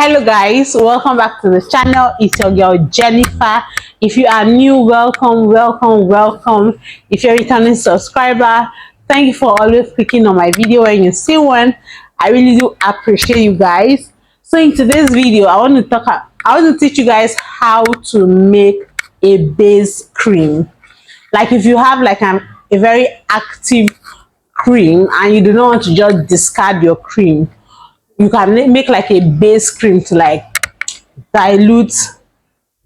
Hello guys, welcome back to the channel. It's your girl Jennifer. If you are new, welcome. If you're a returning subscriber, thank you for always clicking on my video when you see one. I really do appreciate you guys. So in today's video, I want to teach you guys how to make a base cream. Like if you have like a very active cream and you do not want to just discard your cream, you can make like a base cream to like dilute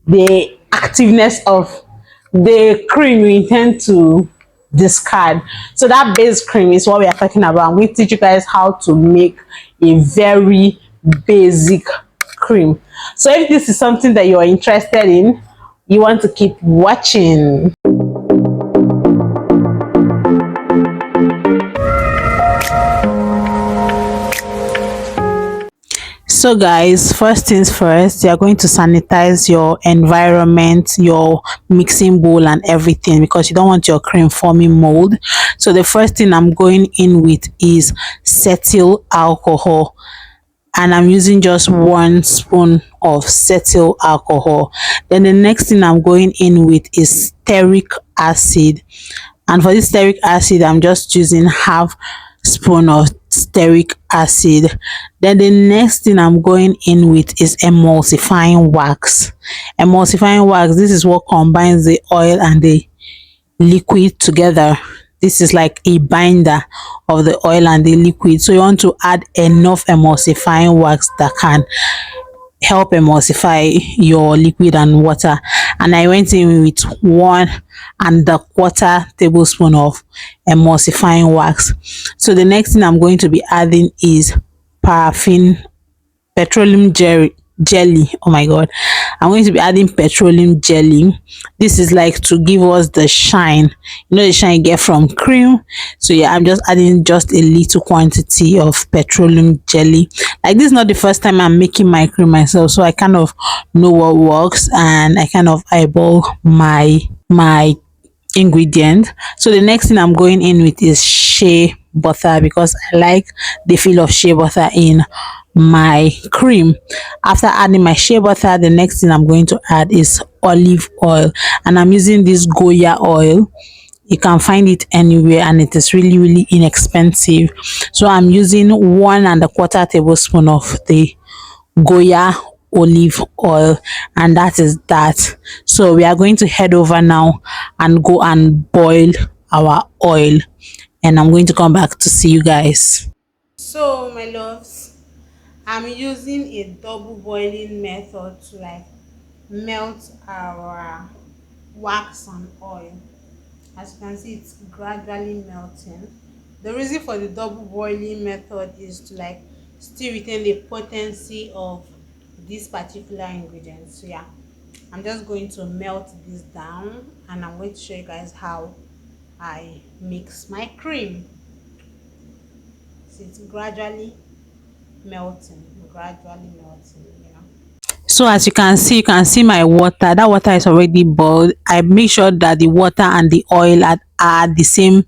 the activeness of the cream you intend to discard. So that base cream is what we are talking about. I'm going to teach you guys how to make a very basic cream. So if this is something that you're interested in, you want to keep watching. So guys, first things first, you are going to sanitize your environment, your mixing bowl and everything, because you don't want your cream forming mold. So the first thing I'm going in with is cetyl alcohol, and I'm using just 1 spoon of cetyl alcohol. Then the next thing I'm going in with is stearic acid, and for this stearic acid I'm just using half spoon of stearic acid. Then the next thing I'm going in with is emulsifying wax. Emulsifying wax, this is what combines the oil and the liquid together. This is like a binder of the oil and the liquid, so you want to add enough emulsifying wax that can help emulsify your liquid and water. And I went in with 1¼ tablespoon of emulsifying wax. So the next thing I'm going to be adding is petroleum jelly. Oh my god, I'm going to be adding petroleum jelly. This is like to give us the shine, you know, the shine you get from cream. So yeah, I'm just adding just a little quantity of petroleum jelly. Like, this is not the first time I'm making my cream myself, so I kind of know what works and I kind of eyeball my ingredient. So the next thing I'm going in with is shea butter, because I like the feel of shea butter in my cream. After adding my shea butter, the next thing I'm going to add is olive oil, and I'm using this Goya oil. You can find it anywhere and it is really inexpensive. So I'm using 1¼ tablespoon of the Goya olive oil, and that is that. So we are going to head over now and go and boil our oil, and I'm going to come back to see you guys. So my loves, I'm using a double boiling method to like melt our wax and oil. As you can see, it's gradually melting. The reason for the double boiling method is to like still retain the potency of this particular ingredient. So yeah, I'm just going to melt this down and I'm going to show you guys how I mix my cream. So it's gradually melting, So as you can see my water. That water is already boiled. I make sure that the water and the oil are at the same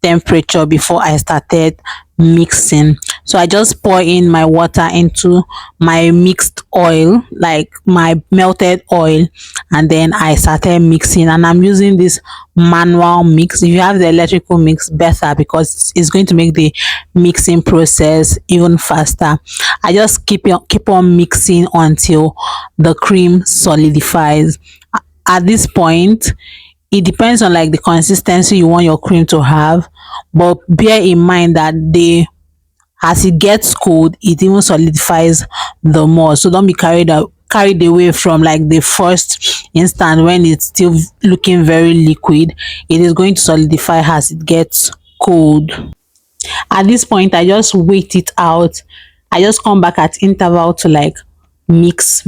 temperature before I started mixing. So I just pour in my water into my mixed oil, like my melted oil, and then I started mixing. And I'm using this manual mix. If you have the electrical mix, better, because it's going to make the mixing process even faster. I just keep on mixing until the cream solidifies. At this point, it depends on like the consistency you want your cream to have, but bear in mind that as it gets cold, it even solidifies the more. So don't be carried away from like the first instant when it's still looking very liquid. It is going to solidify as it gets cold. At this point, I just wait it out. I just come back at interval to like mix.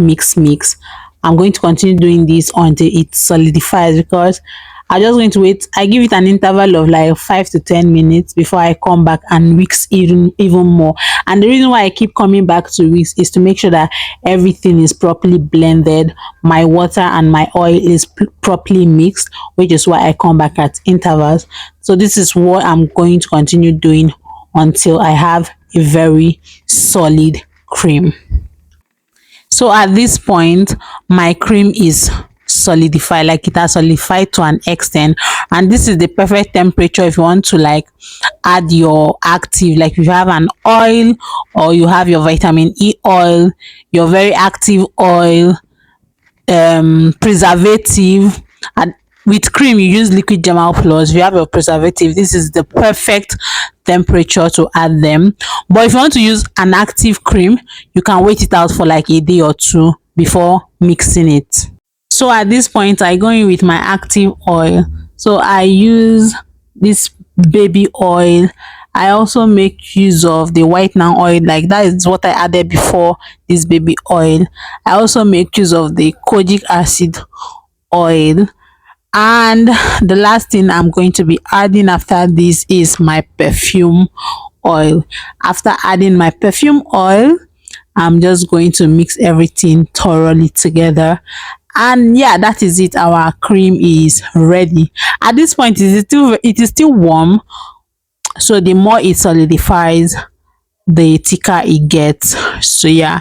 I'm going to continue doing this until it solidifies, because I'm just going to wait. I give it an interval of like 5 to 10 minutes before I come back and mix even more. And the reason why I keep coming back to mix is to make sure that everything is properly blended, my water and my oil is properly mixed, which is why I come back at intervals. So this is what I'm going to continue doing until I have a very solid cream. So at this point, my cream is solidified, like it has solidified to an extent, and this is the perfect temperature if you want to like add your active, like if you have an oil or you have your vitamin E oil, your very active oil, preservative, and with cream you use liquid Germal plus. If you have your preservative, this is the perfect temperature to add them. But if you want to use an active cream, you can wait it out for like a day or two before mixing it. So at this point I go in with my active oil. So I use this baby oil. I also make use of the whitening oil, like that is what I added before this baby oil. I also make use of the kojic acid oil, and the last thing I'm going to be adding after this is my perfume oil. After adding my perfume oil, I'm just going to mix everything thoroughly together, and yeah, that is it. Our cream is ready. At this point it is still warm, so the more it solidifies, the thicker it gets. So yeah.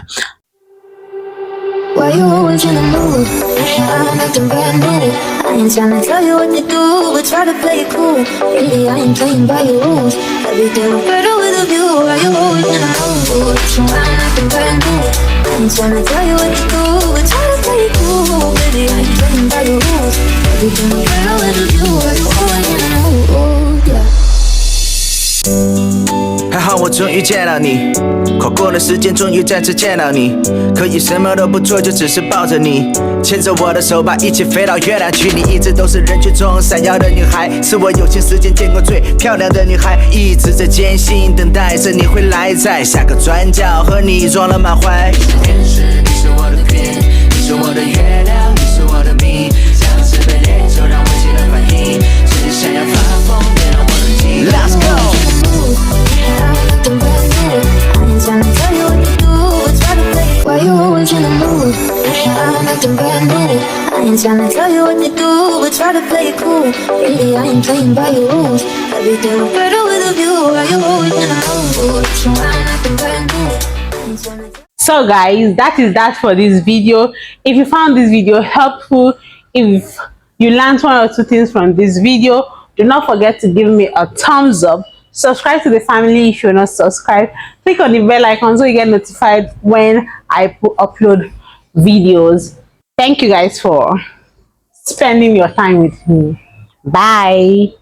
Why you always in the mood? I'm acting brand new. I ain't trying to tell you what to do, but try to play it cool. Really, I ain't playing by your rules. Everything look better with a view. Why you always in the mood? So I'm acting brand new. I ain't trying to tell you what to do, but try to play it cool. Baby, I ain't playing by your rules. Everything look better with a view. Why you always in the mood? Yeah. 还好我终于见到你，跨过了时间，终于再次见到你。可以什么都不做，就只是抱着你，牵着我的手，把一起飞到月亮去。你一直都是人群中闪耀的女孩，是我有幸时间见过最漂亮的女孩。一直在艰辛等待着你会来，在下个转角和你撞了满怀。你是天使，你是我的 queen， 你是我的月亮，你是我的谜，像是被猎手让我起了反应，只想要发疯，别让我冷静。Let's go。 Why you always in the mood? I'm acting brand new. I ain't trying to tell you what to do, but try to play it cool. Really, I ain't playing by your rules. Everything look better with a view. Why you always in the mood? So I'm acting brand new. So guys, that is that for this video. If you found this video helpful, if you learned one or two things from this video, do not forget to give me a thumbs up. Subscribe to the family if you're not subscribed. Click on the bell icon so you get notified when I upload videos. Thank you guys for spending your time with me. Bye.